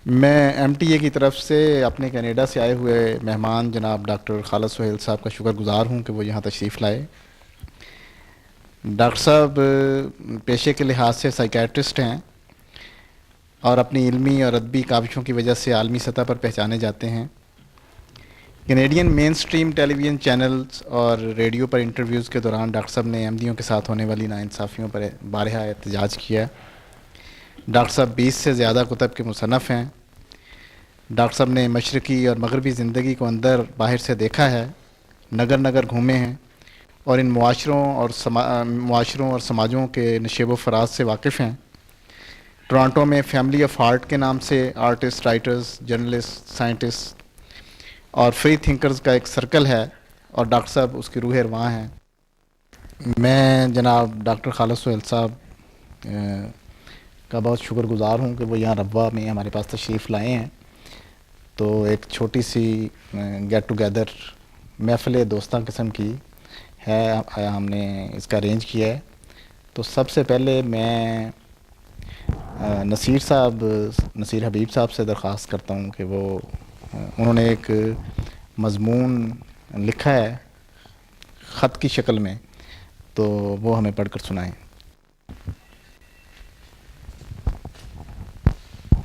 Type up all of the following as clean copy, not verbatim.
میں M T A کی طرف سے اپنے کینیڈا سے آئے ہوئے مہمان جناب ڈاکٹر خالد سہیل صاحب کا شکر گزار ہوں کہ وہ یہاں تشریف لائے۔ ڈاکٹر صاحب پیشے کے لحاظ سے سائیکیٹرسٹ ہیں اور اپنی علمی اور ادبی کاوشوں کی وجہ سے عالمی سطح پر پہچانے جاتے ہیں۔ کینیڈین مین سٹریم ٹیلی ویژن چینلز اور ریڈیو پر انٹرویوز کے دوران ڈاکٹر صاحب نے احمدیوں کے ساتھ ہونے والی ناانصافیوں پر بارہا احتجاج کیا۔ ڈاکٹر صاحب 20 سے زیادہ کتب کے مصنف ہیں۔ ڈاکٹر صاحب نے مشرقی اور مغربی زندگی کو اندر باہر سے دیکھا ہے، نگر نگر گھومے ہیں اور ان معاشروں اور سماجوں کے نشیب و فراز سے واقف ہیں۔ ٹورانٹو میں فیملی آف آرٹ کے نام سے آرٹسٹ، رائٹرز، جرنلسٹ، سائنٹسٹ اور فری تھنکرز کا ایک سرکل ہے اور ڈاکٹر صاحب اس کی روح رواں ہیں۔ میں جناب ڈاکٹر خالد سہیل صاحب کا بہت شکر گزار ہوں کہ وہ یہاں ربوہ میں ہمارے پاس تشریف لائے ہیں۔ تو ایک چھوٹی سی گیٹ ٹوگیدر محفل دوستاں قسم کی ہے، ہم نے اس کا ارینج کیا ہے۔ تو سب سے پہلے میں نصیر حبیب صاحب سے درخواست کرتا ہوں کہ انہوں نے ایک مضمون لکھا ہے خط کی شکل میں، تو وہ ہمیں پڑھ کر سنائیں۔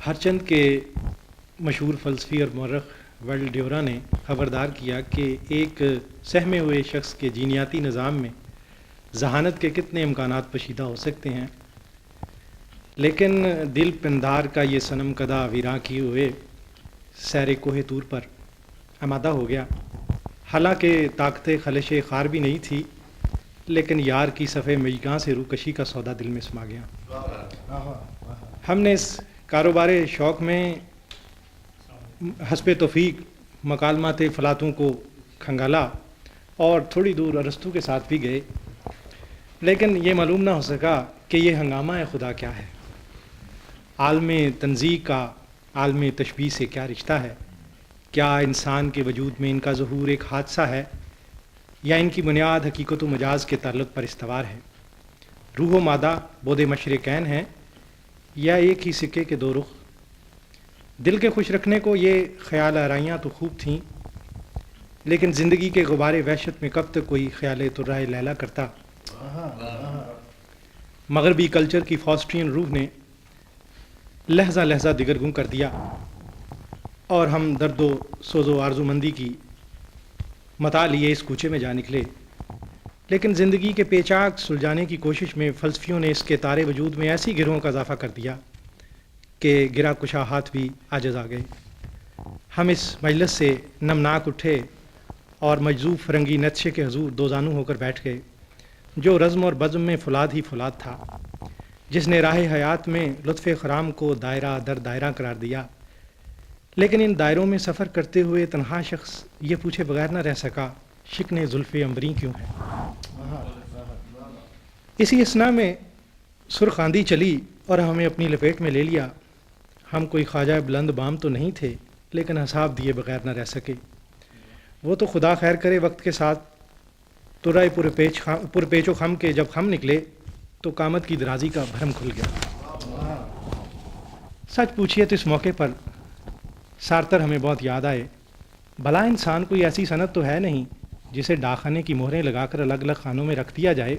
ہرچند کے مشہور فلسفی اور مورخ ورل ڈیورا نے خبردار کیا کہ ایک سہمے ہوئے شخص کے جینیاتی نظام میں ذہانت کے کتنے امکانات پوشیدہ ہو سکتے ہیں، لیکن دل پندار کا یہ صنم کدہ ویراں کیے ہوئے سیر کوہ طور پر آمادہ ہو گیا۔ حالانکہ طاقت خلش خار بھی نہیں تھی، لیکن یار کی صفحے مژگاں سے روکشی کا سودا دل میں سما گیا۔ ہم نے اس کاروبار شوق میں حسب توفیق مکالمات فلاطوں کو کھنگالا اور تھوڑی دور ارسطو کے ساتھ بھی گئے، لیکن یہ معلوم نہ ہو سکا کہ یہ ہنگامہ خدا کیا ہے، عالم تنزیہ کا عالم تشبیہ سے کیا رشتہ ہے، کیا انسان کے وجود میں ان کا ظہور ایک حادثہ ہے یا ان کی بنیاد حقیقت و مجاز کے تعلق پر استوار ہے، روح و مادہ بعد مشرقین ہیں یا ایک ہی سکے کے دو رخ۔ دل کے خوش رکھنے کو یہ خیال آرائیاں تو خوب تھیں، لیکن زندگی کے غبار وحشت میں کب تک کوئی خیال طرح لیلا کرتا۔ مغربی کلچر کی فاسٹرین روح نے لہجہ لہجہ دگرگوں کر دیا اور ہم درد و سوز و آرزو مندی کی متاع لیے اس کوچے میں جا نکلے، لیکن زندگی کے پیچاک سلجھانے کی کوشش میں فلسفیوں نے اس کے تارے وجود میں ایسی گروہوں کا اضافہ کر دیا کہ گرا کشا ہاتھ بھی عاجز آ گئے۔ ہم اس مجلس سے نمناک اٹھے اور مجذوب فرنگی نتشے کے حضور دو زانو ہو کر بیٹھ گئے، جو رزم اور بزم میں فولاد ہی فولاد تھا، جس نے راہ حیات میں لطف خرام کو دائرہ در دائرہ قرار دیا، لیکن ان دائروں میں سفر کرتے ہوئے تنہا شخص یہ پوچھے بغیر نہ رہ سکا شکن زلف عنبری کیوں ہے۔ اسی اثنا میں سرخ آندھی چلی اور ہمیں اپنی لپیٹ میں لے لیا۔ ہم کوئی خواجہ بلند بام تو نہیں تھے، لیکن حساب دیے بغیر نہ رہ سکے۔ وہ تو خدا خیر کرے وقت کے ساتھ ترائے پرپیچ و خم کے جب ہم نکلے تو قامت کی درازی کا بھرم کھل گیا۔ سچ پوچھئے تو اس موقع پر سارتر ہمیں بہت یاد آئے۔ بھلا انسان کوئی ایسی صنعت تو ہے نہیں جسے ڈاکخانے کی مہریں لگا کر الگ الگ خانوں میں رکھ دیا جائے۔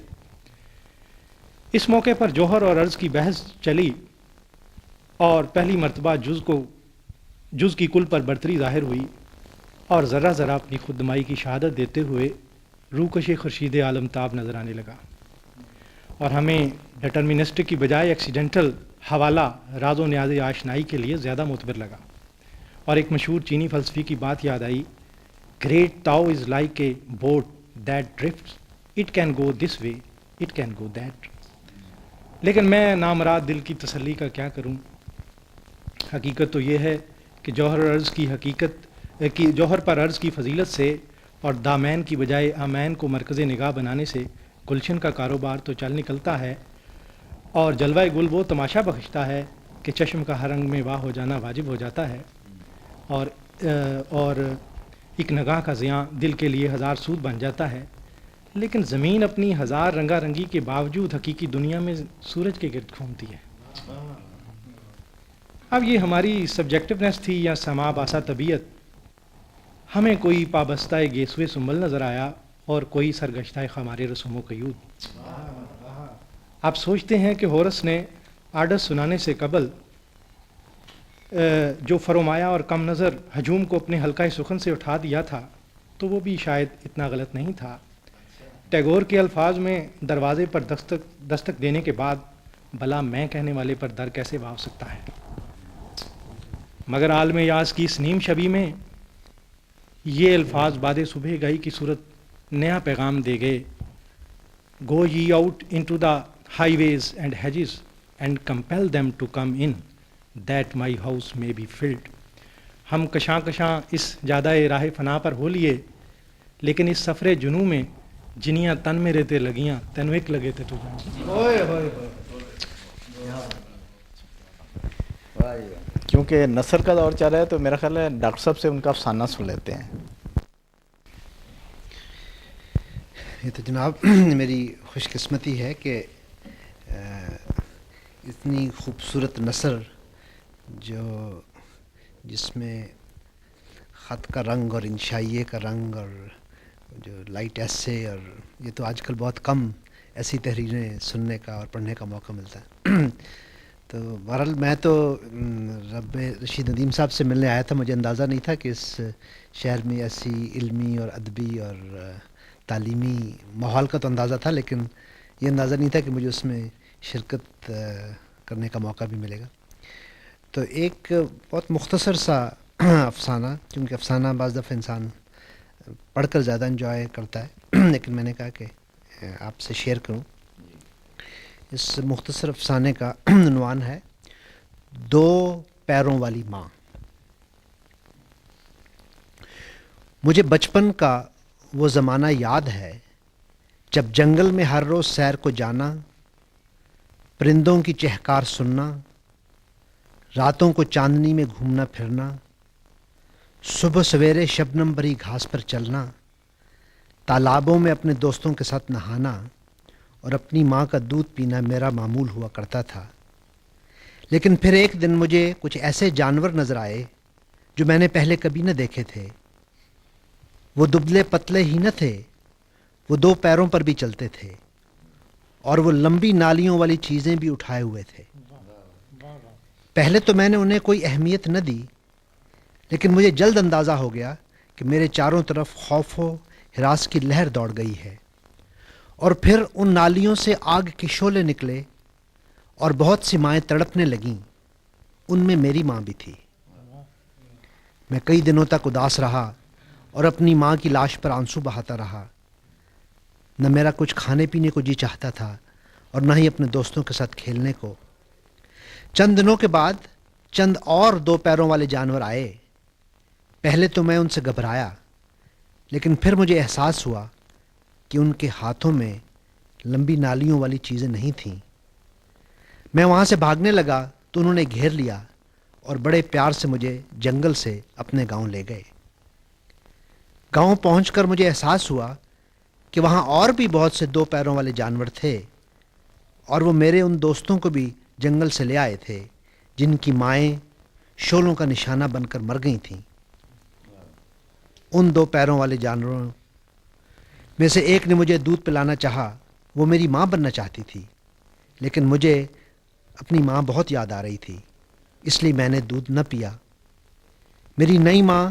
اس موقع پر جوہر اور عرض کی بحث چلی اور پہلی مرتبہ جز کی کل پر برتری ظاہر ہوئی اور ذرہ ذرہ اپنی خود نمائی کی شہادت دیتے ہوئے روکش خورشید عالم تاب نظر آنے لگا، اور ہمیں ڈٹرمنسٹک کی بجائے ایکسیڈنٹل حوالہ راز و نیاز آشنائی کے لیے زیادہ معتبر لگا، اور ایک مشہور چینی فلسفی کی بات یاد آئی، great Tao is like a boat that drifts, it can go this way, it can go that. لیکن میں نامراد دل کی تسلی کا کیا کروں؟ حقیقت تو یہ ہے کہ جوہر پر عرض کی فضیلت سے اور دامین کی بجائے آمین کو مرکز نگاہ بنانے سے گلشن کا کاروبار تو چل نکلتا ہے، اور جلوہ گل وہ تماشا بخشتا ہے کہ چشم کا ہر رنگ میں واہ ہو جانا واجب ہو جاتا ہے، اور ایک نگاہ کا زیاں دل کے لیے ہزار سود بن جاتا ہے۔ لیکن زمین اپنی ہزار رنگا رنگی کے باوجود حقیقی دنیا میں سورج کے گرد گھومتی ہے۔ اب یہ ہماری سبجیکٹونیس تھی یا سما باسا طبیعت، ہمیں کوئی پابستہ گیسوے سنبل نظر آیا اور کوئی سرگشتہ خمار رسوم و قیود۔ آپ سوچتے ہیں کہ ہورس نے آرڈر سنانے سے قبل جو فرمایا اور کم نظر ہجوم کو اپنے حلقہ سخن سے اٹھا دیا تھا تو وہ بھی شاید اتنا غلط نہیں تھا۔ ٹیگور کے الفاظ میں دروازے پر دستک دینے کے بعد بھلا میں کہنے والے پر در کیسے بھاؤ سکتا ہے؟ مگر عالم یاز کی اس نیم شبی میں یہ الفاظ بعد صبح گئی کی صورت نیا پیغام دے گئے: گو ye out into the highways and hedges and compel them to come in that my house may be filled۔ ہم کشاں کشاں اس جادہ راہ فنا پر ہو لیے، لیکن اس سفر جنو میں جنیاں تن میں رہتے لگیاں تنوک لگے تھے تو کیونکہ نثر کا دور چل رہا ہے تو میرا خیال ہے ڈاکٹر صاحب سے ان کا افسانہ سن لیتے ہیں۔ یہ تو جناب میری خوش قسمتی ہے کہ اتنی خوبصورت نثر جس میں خط کا رنگ اور انشائیے کا رنگ اور جو لائٹ ایسے، اور یہ تو آج کل بہت کم ایسی تحریریں سننے کا اور پڑھنے کا موقع ملتا ہے۔ تو بہرحال میں تو رب رشید ندیم صاحب سے ملنے آیا تھا، مجھے اندازہ نہیں تھا کہ اس شہر میں ایسی علمی اور ادبی اور تعلیمی ماحول کا تو اندازہ تھا، لیکن یہ اندازہ نہیں تھا کہ مجھے اس میں شرکت کرنے کا موقع بھی ملے گا۔ تو ایک بہت مختصر سا افسانہ، کیونکہ افسانہ بعض دفعہ انسان پڑھ کر زیادہ انجوائے کرتا ہے، لیکن میں نے کہا کہ آپ سے شیئر کروں۔ اس مختصر افسانے کا عنوان ہے دو پیروں والی ماں۔ مجھے بچپن کا وہ زمانہ یاد ہے جب جنگل میں ہر روز سیر کو جانا، پرندوں کی چہکار سننا، راتوں کو چاندنی میں گھومنا پھرنا، صبح سویرے شبنم بھری گھاس پر چلنا، تالابوں میں اپنے دوستوں کے ساتھ نہانا اور اپنی ماں کا دودھ پینا میرا معمول ہوا کرتا تھا۔ لیکن پھر ایک دن مجھے کچھ ایسے جانور نظر آئے جو میں نے پہلے کبھی نہ دیکھے تھے۔ وہ دبلے پتلے ہی نہ تھے، وہ دو پیروں پر بھی چلتے تھے اور وہ لمبی نالیوں والی چیزیں بھی اٹھائے ہوئے تھے۔ پہلے تو میں نے انہیں کوئی اہمیت نہ دی، لیکن مجھے جلد اندازہ ہو گیا کہ میرے چاروں طرف خوف و ہراس کی لہر دوڑ گئی ہے، اور پھر ان نالیوں سے آگ کے شعلے نکلے اور بہت سی مائیں تڑپنے لگیں۔ ان میں میری ماں بھی تھی۔ میں کئی دنوں تک اداس رہا اور اپنی ماں کی لاش پر آنسو بہاتا رہا۔ نہ میرا کچھ کھانے پینے کو جی چاہتا تھا اور نہ ہی اپنے دوستوں کے ساتھ کھیلنے کو۔ چند دنوں کے بعد چند اور دو پیروں والے جانور آئے۔ پہلے تو میں ان سے گھبرایا، لیکن پھر مجھے احساس ہوا کہ ان کے ہاتھوں میں لمبی نالیوں والی چیزیں نہیں تھیں۔ میں وہاں سے بھاگنے لگا تو انہوں نے گھیر لیا اور بڑے پیار سے مجھے جنگل سے اپنے گاؤں لے گئے۔ گاؤں پہنچ کر مجھے احساس ہوا کہ وہاں اور بھی بہت سے دو پیروں والے جانور تھے، اور وہ میرے ان دوستوں کو بھی جنگل سے لے آئے تھے جن کی مائیں شعلوں کا نشانہ بن کر مر گئی تھیں۔ ان دو پیروں والے جانوروں میں سے ایک نے مجھے دودھ پلانا چاہا، وہ میری ماں بننا چاہتی تھی، لیکن مجھے اپنی ماں بہت یاد آ رہی تھی، اس لیے میں نے دودھ نہ پیا۔ میری نئی ماں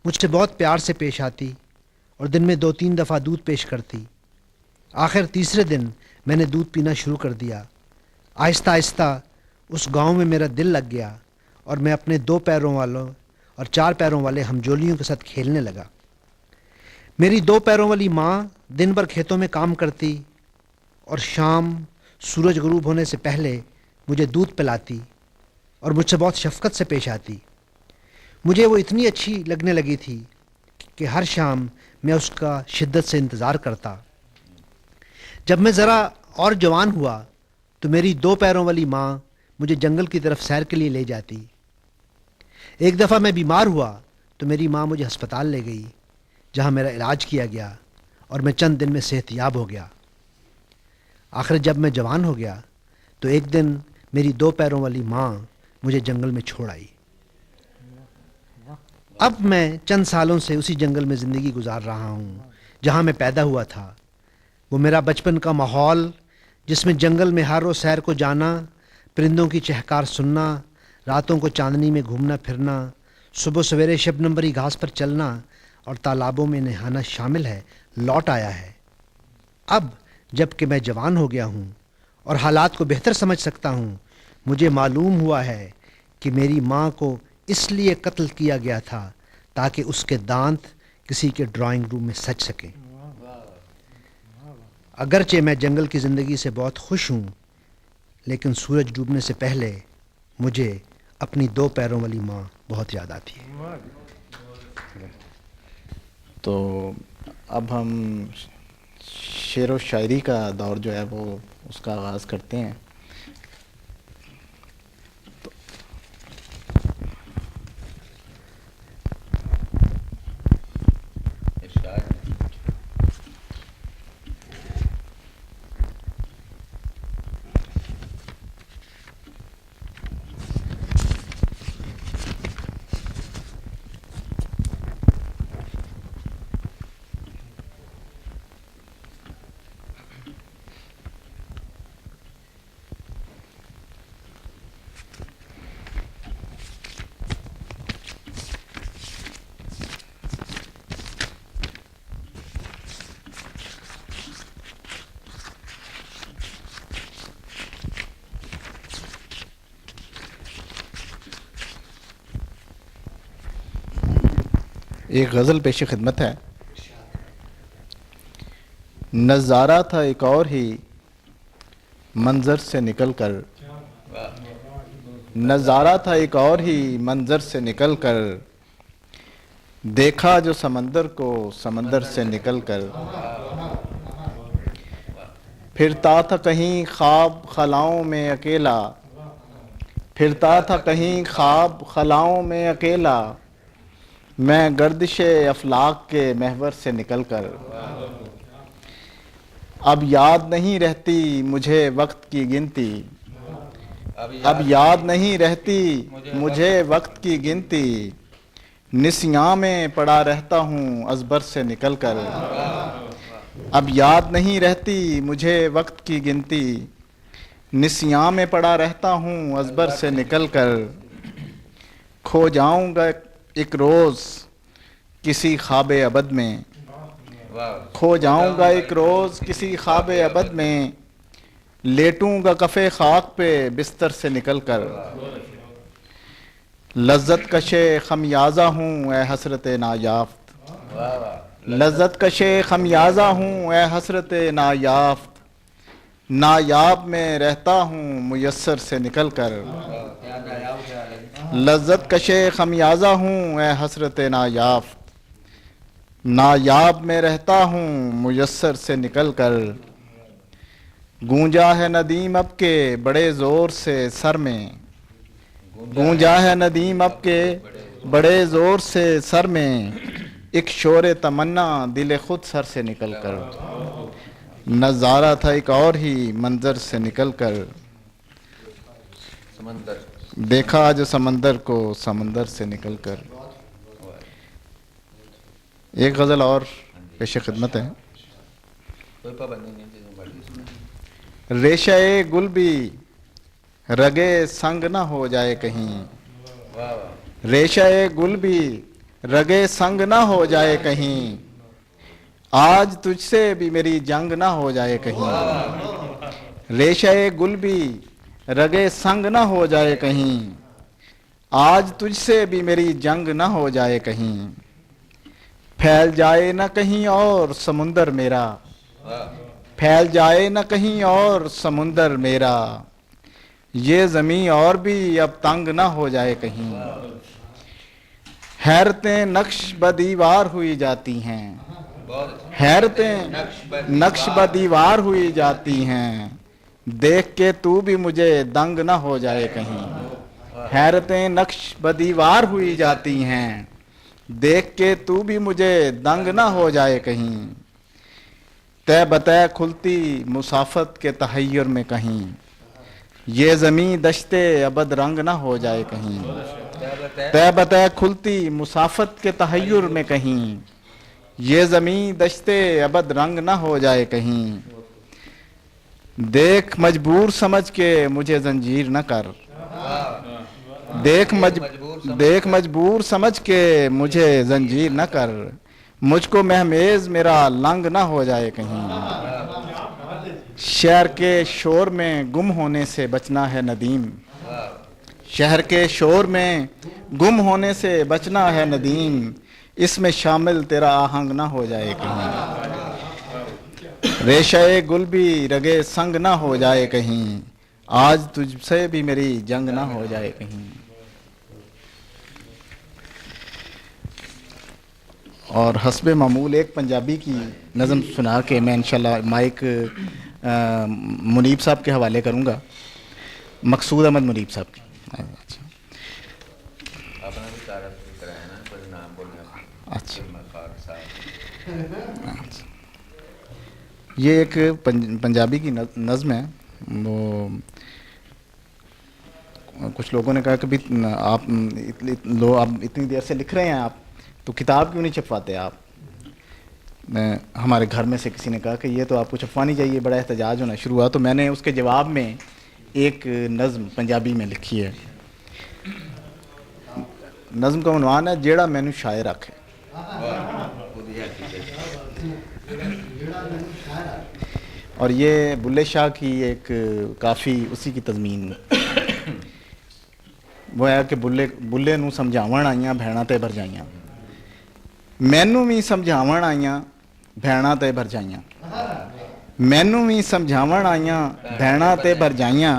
مجھ سے بہت پیار سے پیش آتی اور دن میں 2-3 دفعہ دودھ پیش کرتی۔ آخر تیسرے دن میں نے دودھ پینا شروع کر دیا۔ آہستہ آہستہ اس گاؤں میں میرا دل لگ گیا اور میں اپنے 2 پیروں والوں اور 4 پیروں والے ہمجولیوں کے ساتھ کھیلنے لگا۔ میری 2 پیروں والی ماں دن بھر کھیتوں میں کام کرتی اور شام سورج غروب ہونے سے پہلے مجھے دودھ پلاتی اور مجھ سے بہت شفقت سے پیش آتی۔ مجھے وہ اتنی اچھی لگنے لگی تھی کہ ہر شام میں اس کا شدت سے انتظار کرتا۔ جب میں ذرا اور جوان ہوا تو میری 2 پیروں والی ماں مجھے جنگل کی طرف سیر کے لیے لے جاتی۔ ایک دفعہ میں بیمار ہوا تو میری ماں مجھے ہسپتال لے گئی، جہاں میرا علاج کیا گیا اور میں چند دن میں صحت یاب ہو گیا۔ آخر جب میں جوان ہو گیا تو ایک دن میری 2 پیروں والی ماں مجھے جنگل میں چھوڑ آئی۔ اب میں چند سالوں سے اسی جنگل میں زندگی گزار رہا ہوں جہاں میں پیدا ہوا تھا۔ وہ میرا بچپن کا ماحول جس میں جنگل میں ہر روز سیر کو جانا، پرندوں کی چہکار سننا، راتوں کو چاندنی میں گھومنا پھرنا، صبح سویرے شبنم بھری گھاس پر چلنا اور تالابوں میں نہانا شامل ہے، لوٹ آیا ہے۔ اب جب کہ میں جوان ہو گیا ہوں اور حالات کو بہتر سمجھ سکتا ہوں، مجھے معلوم ہوا ہے کہ میری ماں کو اس لیے قتل کیا گیا تھا تاکہ اس کے دانت کسی کے ڈرائنگ روم میں سج سکیں۔ اگرچہ میں جنگل کی زندگی سے بہت خوش ہوں، لیکن سورج ڈوبنے سے پہلے مجھے اپنی 2 پیروں والی ماں بہت یاد آتی ہے۔ تو اب ہم شعر و شاعری کا دور جو ہے وہ اس کا آغاز کرتے ہیں۔ ایک غزل پیش خدمت ہے۔ نظارہ تھا ایک اور ہی منظر سے نکل کر، نظارہ تھا ایک اور ہی منظر سے نکل کر، دیکھا جو سمندر کو سمندر سے نکل کر، پھرتا تھا کہیں خواب خلاؤں میں اکیلا، پھرتا تھا کہیں خواب خلاؤں میں اکیلا، میں گردش افلاک کے محور سے نکل کر، اب یاد نہیں رہتی مجھے وقت کی گنتی، اب یاد نہیں رہتی مجھے وقت کی گنتی، نسیاں میں پڑا رہتا ہوں ازبر سے نکل کر، اب یاد نہیں رہتی مجھے وقت کی گنتی، نسیاں میں پڑا رہتا ہوں ازبر سے نکل کر، کھو جاؤں گا ایک روز کسی خواب ابد میں، کھو جاؤں گا ایک روز کسی خواب ابد میں، لیٹوں گا کف خاک پہ بستر سے نکل کر، لذت کشے خمیازہ ہوں اے حسرت نایافت، لذت کشے خمیازہ ہوں اے حسرت نایافت، نایاب میں رہتا ہوں میسر سے نکل کر، لذت کشے خمیازہ ہوں اے حسرت نایافت، نایاب میں رہتا ہوں میسر سے نکل کر، گونجا ہے ندیم اب کے بڑے زور سے سر میں، گونجا ہے ندیم اب کے بڑے زور سے سر میں، ایک شور تمنا دل خود سر سے نکل کر، نظارہ تھا ایک اور ہی منظر سے نکل کر، دیکھا جو سمندر کو سمندر سے نکل کر۔ ایک غزل اور پیش خدمت ہے۔ ریشہ گل بھی رگے سنگ نہ ہو جائے کہیں، ریشہ گل بھی رگے سنگ نہ ہو جائے کہیں، آج تجھ سے بھی میری جنگ نہ ہو جائے کہیں، ریشہ گل بھی رگے سنگ نہ ہو جائے کہیں، آج تجھ سے بھی میری جنگ نہ ہو جائے کہیں، پھیل جائے نہ کہیں اور سمندر میرا، پھیل جائے نہ کہیں اور سمندر میرا، یہ زمین اور بھی اب تنگ نہ ہو جائے کہیں، حیرتیں نقش بدیوار ہوئی جاتی ہیں، حیرتیں نقش بدیوار ہوئی جاتی ہیں، دیکھ کے تو بھی مجھے دنگ نہ ہو جائے کہیں، حیرتیں نقش بدیوار ہوئی جاتی ہیں، دیکھ کے تو بھی مجھے دنگ نہ ہو جائے کہیں، تے بتے کھلتی مسافت کے تحیر میں کہیں، یہ زمیں دشتے ابد رنگ نہ ہو جائے کہیں، طے بطے کھلتی مسافت کے تحیر میں کہیں، یہ زمیں دشتے ابد رنگ نہ ہو جائے کہیں، دیکھ مجبور سمجھ کے مجھے زنجیر نہ کر، دیکھ مجبور سمجھ کے مجھے زنجیر نہ کر، مجھ کو مہمیز میرا لنگ نہ ہو جائے کہیں، شہر کے شور میں گم ہونے سے بچنا ہے ندیم، شہر کے شور میں گم ہونے سے بچنا ہے ندیم، اس میں شامل تیرا آہنگ نہ ہو جائے کہیں، ریشہ گل بھی رگے سنگ نہ ہو جائے کہیں، آج تجھ سے بھی میری جنگ نہ ہو جائے کہیں۔ اور حسب معمول ایک پنجابی کی نظم سنا کے میں انشاءاللہ مائک منیب صاحب کے حوالے کروں گا، مقصود احمد منیب صاحب کی۔ اچھا، یہ ایک پنجابی کی نظم ہے، وہ کچھ لوگوں نے کہا کہ آپ اتنی دیر سے لکھ رہے ہیں، آپ تو کتاب کیوں نہیں چھپواتے آپ؟ ہمارے گھر میں سے کسی نے کہا کہ یہ تو آپ کو چھپوانی چاہیے، بڑا احتجاج ہونا شروع ہوا، تو میں نے اس کے جواب میں ایک نظم پنجابی میں لکھی ہے۔ نظم کا عنوان ہے جیڑا مینوں شاعر آکھے۔ اور یہ بلے شاہ کی ایک کافی اسی کی تضمین وہ ہے کہ بلے نوں سمجھاون آئیاں بھیڑاں تے بھرجائیاں، مینوں بھی سمجھاون آئیاں بھیڑاں تے بھرجائیاں، مینوں بھی سمجھاون آئیاں بھیڑاں تے بھرجائیاں،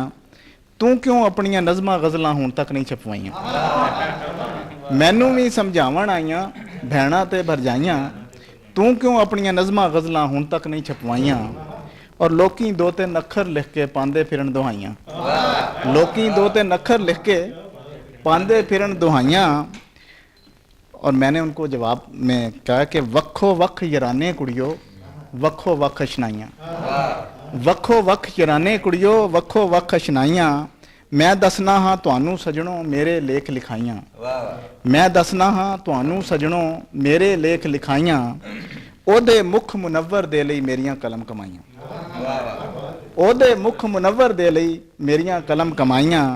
تو کیوں اپنیاں نظماں غزلاں ہون تک نہیں چھپوائیاں، مینوں بھی سمجھاون آئیاں بھیڑاں تے بھرجائیاں، تو کیوں اپنیاں نظماں غزلاں ہون تک نہیں چھپوائیاں، اور لوکیں دو تین اکھر لکھ کے پاندے پھرن دہائیاں، لوکیں دو تین اکھر لکھ کے پاندے پھرن دہائیاں۔ اور میں نے ان کو جواب میں کہا کہ وکھو وکھ یارانے کڑیو وکھو وکھ اشنائیاں، وکھو وکھ یارانے کڑیو وکھو وکھ اشنائیاں، میں دسنا ہاں تانوں سجنوں میرے لیکھ لکھائیاں، میں دسنا ہاں تانوں سجنوں میرے لیکھ لکھائیاں، او دے مکھ منور دے لئی میریاں قلم کمائیاں، او دے مکھ منور دے لئی میریاں قلم کمائیاں،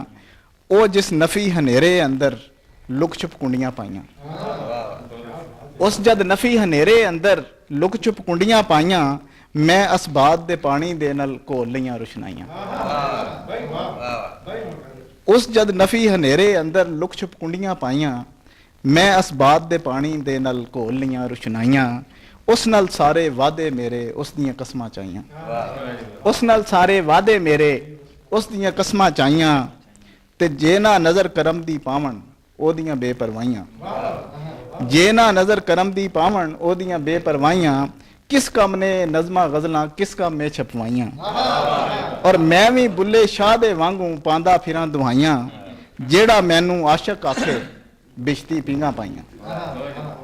او جس نفی ہنیرے اندر لک چھپ کنڈیاں پائیاں، اس جد نفی ہنیرے اندر لک چھپ کنڈیاں پائیاں، میں اسباد دے پانی دے نل کھول لیاں روشنائیاں، اس جد نفی ہنیرے اندر لک چھپ کنڈیاں پائیاں، میں اسباد دے پانی دے نل کھول لیاں روشنائیاں، اس نل سارے وعدے میرے اس دیاں قسماں چاہیاں، اس نل سارے وعدے میرے اس دیاں قسماں چاہیاں، تے جے نہ نظر کرم دی پاون او دیاں بے پروائیاں، جے نہ نظر کرم دی پاون او دیاں بے پروائیاں، کس کم نے نظماں غزلاں کس کم میں چھپوائیاں، اور میں بھی بلے شاہ دے وانگوں پاندا پھراں دہائیاں، جیڑا مینوں عاشق آکھے بشتی پینگاں پائیاں،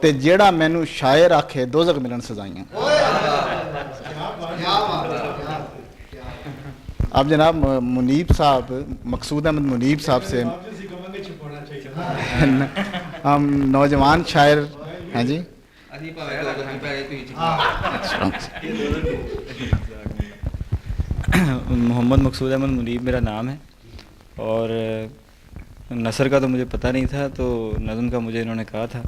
تے جیڑا مینوں شاعر آکھے دوزخ ملن سزائیاں۔ اب جناب منیب صاحب مقصود احمد منیب صاحب سے ہم نوجوان شاعر ہیں جی، محمد مقصود احمد منیب میرا نام ہے، اور نثر کا تو مجھے پتہ نہیں تھا، تو نظم کا مجھے انہوں نے کہا تھا،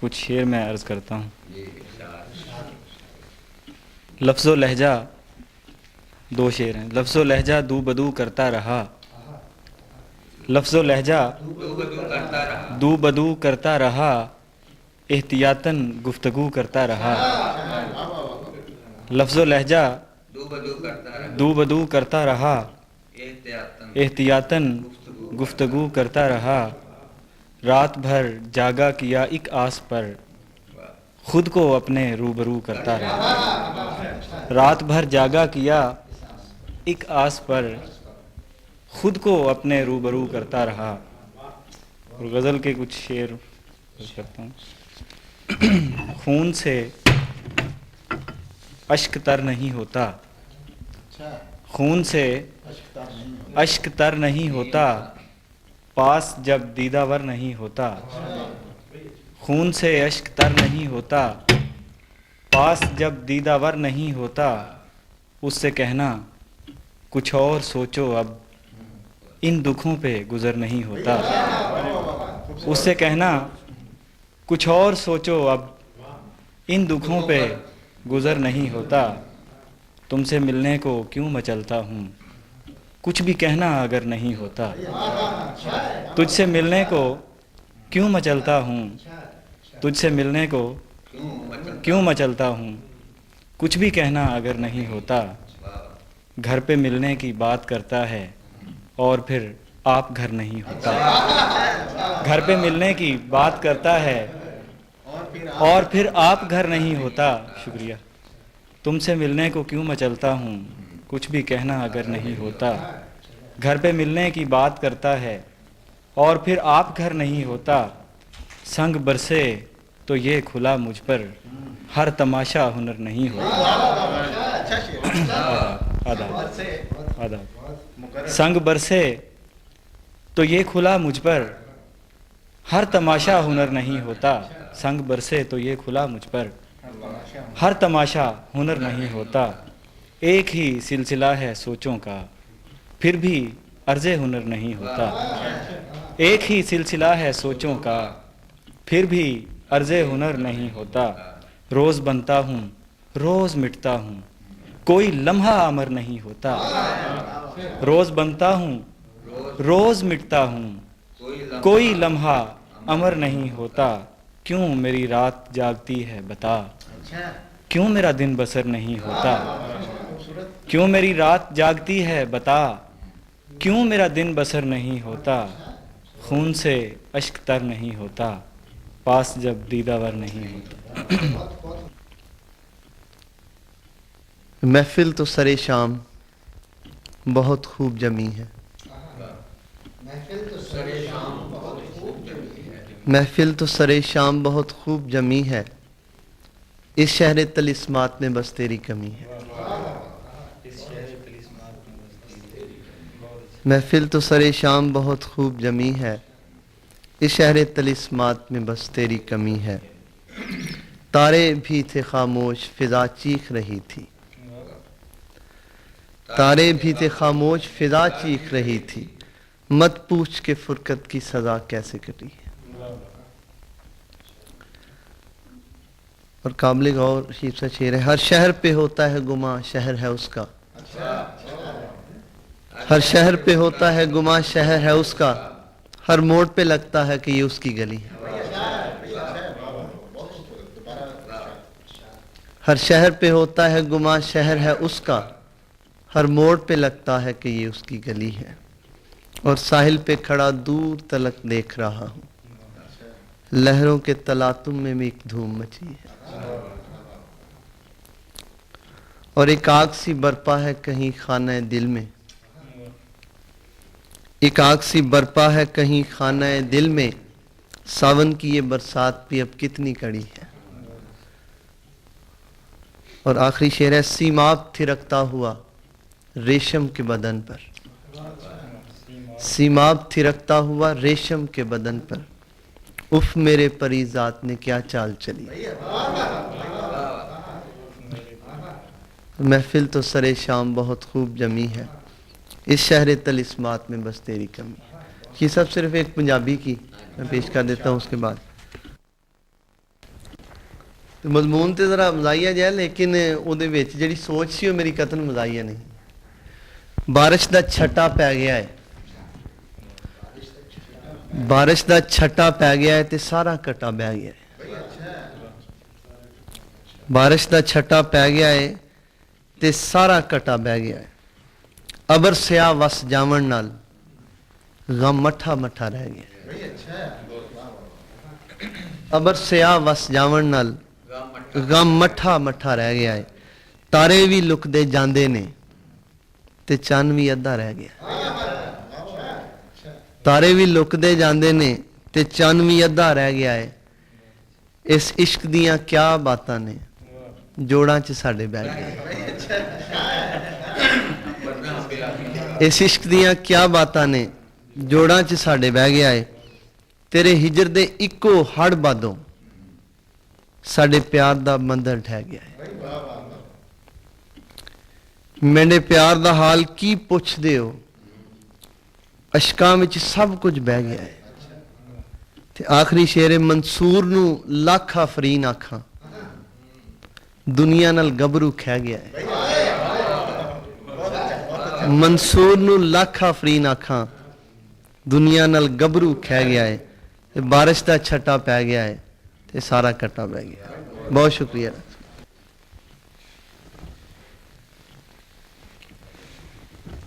کچھ شعر میں عرض کرتا ہوں۔ لفظ و لہجہ، دو شعر ہیں۔ لفظ و لہجہ دو بدو کرتا رہا، لفظ و لہجہ دو بدو کرتا رہا، احتیاطاً گفتگو کرتا رہا، لفظ و لہجہ دو بدو کرتا رہا، احتیاطاً گفتگو کرتا رہا، رات بھر جاگا کیا ایک آس پر، خود کو اپنے روبرو کرتا رہا، رات بھر جاگا کیا ایک آس پر، خود کو اپنے روبرو کرتا رہا۔ اور غزل کے کچھ شعر کرتا ہوں۔ خون سے اشک تر نہیں ہوتا، خون سے اشک تر نہیں ہوتا پاس جب دیدہ ور نہیں ہوتا خون سے اشک تر نہیں ہوتا پاس جب دیدہ ور نہیں ہوتا اس سے کہنا کچھ اور سوچو اب ان دکھوں پہ گزر نہیں ہوتا اس سے کہنا کچھ اور سوچو اب ان دکھوں پہ گزر نہیں ہوتا تم سے ملنے کو کیوں مچلتا ہوں کچھ بھی کہنا اگر نہیں ہوتا تجھ سے ملنے کو کیوں مچلتا ہوں تجھ سے ملنے کو کیوں مچلتا ہوں کچھ بھی کہنا اگر نہیں ہوتا گھر پہ ملنے کی بات کرتا ہے اور پھر آپ گھر نہیں ہوتا گھر پہ ملنے کی بات کرتا ہے اور پھر آپ گھر نہیں ہوتا شکریہ تم سے ملنے کو کیوں مچلتا ہوں کچھ بھی کہنا اگر نہیں ہوتا گھر پہ ملنے کی بات کرتا ہے اور پھر آپ گھر نہیں ہوتا سنگ برسے تو یہ کھلا مجھ پر ہر تماشا ہنر نہیں ہوتا آداب سنگ برسے تو یہ کھلا مجھ پر ہر تماشا ہنر نہیں ہوتا سنگ برسے تو یہ کھلا مجھ پر ہر تماشا ہنر نہیں ہوتا ایک ہی سلسلہ ہے سوچوں کا پھر بھی عرض ہنر نہیں ہوتا ایک ہی سلسلہ ہے سوچوں کا پھر بھی عرض ہنر نہیں ہوتا روز بنتا ہوں روز مٹتا ہوں کوئی لمحہ امر نہیں ہوتا روز بنتا ہوں روز مٹتا ہوں کوئی لمحہ امر نہیں ہوتا کیوں میری رات جاگتی ہے بتا کیوں میرا دن بسر نہیں ہوتا کیوں میری رات جاگتی ہے بتا کیوں میرا دن بسر نہیں ہوتا خون سے اشک تر نہیں ہوتا پاس جب دیدہ ور نہیں ہوتا محفل تو سرے شام بہت خوب جمی ہے محفل تو سرے شام بہت خوب جمی ہے اس شہر طلسمات میں بس تیری کمی ہے محفل تو سرے شام بہت خوب جمی ہے اس شہر طلسمات میں بس تیری کمی ہے تارے بھی تھے خاموش فضا چیخ رہی تھی تارے بھی تھے خاموش فضا چیخ رہی تھی مت پوچھ کے فرقت کی سزا کیسے کٹی ہے اور قابل غور عجیب سا شعر ہے ہر شہر پہ ہوتا ہے گماں شہر ہے اس کا ہر شہر پہ ہوتا ہے گماں شہر ہے اس کا ہر موڑ پہ لگتا ہے کہ یہ اس کی گلی ہے ہر شہر پہ ہوتا ہے گماں شہر ہے اس کا ہر موڑ پہ لگتا ہے کہ یہ اس کی گلی ہے اور ساحل پہ کھڑا دور تلک دیکھ رہا ہوں لہروں کے تلاطم میں بھی ایک دھوم مچی ہے اور ایک آگ سی برپا ہے کہیں خانہ دل میں ایک آگ سی برپا ہے کہیں خانہ دل میں ساون کی یہ برسات بھی اب کتنی کڑی ہے اور آخری شعر ہے سیماب تھرکتا ہوا ریشم کے بدن پر سیماب تھرکتا ہوا ریشم کے بدن پر اف میرے پری ذات نے کیا چال چلی محفل تو سرے شام بہت خوب جمی ہے اس شہر طلسمات میں بس تیری کمی ہے یہ سب صرف ایک پنجابی کی میں پیش کر دیتا ہوں اس کے بعد مضمون تے ذرا مزاحیہ جائے لیکن او دے وچ جڑی سوچ سی وہ میری قطن مزاحیہ نہیں بارش دا چھٹا پی گیا ہے بارش دا چھٹا پی گیا ہے تے سارا کٹا بہ گیا ہے بارش دا چھٹا پی گیا ہے تے سارا کٹا بہ گیا ہے ابر سیاہ وس جاون نال غم مٹھا مٹھا رہ گیا ابر سیاہ وس جاون نال غم مٹھا مٹھا رہ گیا ہے تارے بھی لک دے جاندے نے تے چن بھی ادھا رہ گیا تارے بھی لک دے جاندے نے تے چن بھی ادھا رہ گیا ہے اس عشق دیاں کیا باتاں نے جوڑاں چ ساڈے بیٹھ گئے ਇਸ ਇਸ਼ਕ ਦੀਆਂ ਕਿਆ ਬਾਤਾਂ ਨੇ ਜੋੜਾਂ 'ਚ ਸਾਡੇ ਬਹਿ ਗਿਆ ਏ ਤੇਰੇ ਹਿਜਰ ਦੇ ਇੱਕੋ ਹੜ ਬਾਦੋਂ ਸਾਡੇ ਪਿਆਰ ਦਾ ਮੰਦਰ ਠਹਿ ਗਿਆ ਏ ਮੇਰੇ ਪਿਆਰ ਦਾ ਹਾਲ ਕੀ ਪੁੱਛਦੇ ਹੋ ਅਸ਼ਕਾਂ ਵਿੱਚ ਸਭ ਕੁਝ ਬਹਿ ਗਿਆ ਏ ਤੇ ਆਖਰੀ ਸ਼ੇਰ ਮਨਸੂਰ ਨੂੰ ਲੱਖ ਆਫਰੀਨ ਆਖਾਂ ਦੁਨੀਆ ਨਾਲ ਗੱਭਰੂ ਖਹਿ ਗਿਆ ਏ ਮਨਸੂਰ ਨੂੰ ਲੱਖ ਆਫਰੀਨ ਆਖਾਂ ਦੁਨੀਆ ਨਾਲ ਗੱਭਰੂ ਖਹਿ ਗਿਆ ਏ ਤੇ ਬਾਰਿਸ਼ ਦਾ ਛੱਟਾ ਪੈ ਗਿਆ ਏ ਤੇ ਸਾਰਾ ਕੱਟਾ ਪੈ ਗਿਆ ਬਹੁਤ ਸ਼ੁਕਰੀਆ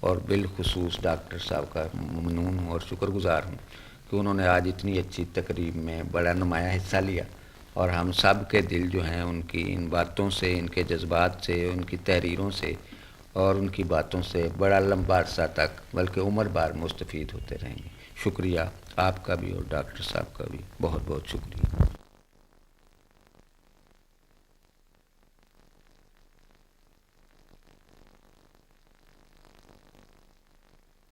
اور بالخصوص ڈاکٹر صاحب کا ممنون ہوں اور شکر گزار ہوں کہ انہوں نے آج اتنی اچھی تقریب میں بڑا نمایاں حصہ لیا، اور ہم سب کے دل جو ہیں ان کی ان باتوں سے، ان کے جذبات سے، ان کی تحریروں سے اور ان کی باتوں سے بڑا لمبا عرصہ تک بلکہ عمر بھر مستفید ہوتے رہیں گے۔ شکریہ آپ کا بھی اور ڈاکٹر صاحب کا بھی، بہت بہت شکریہ۔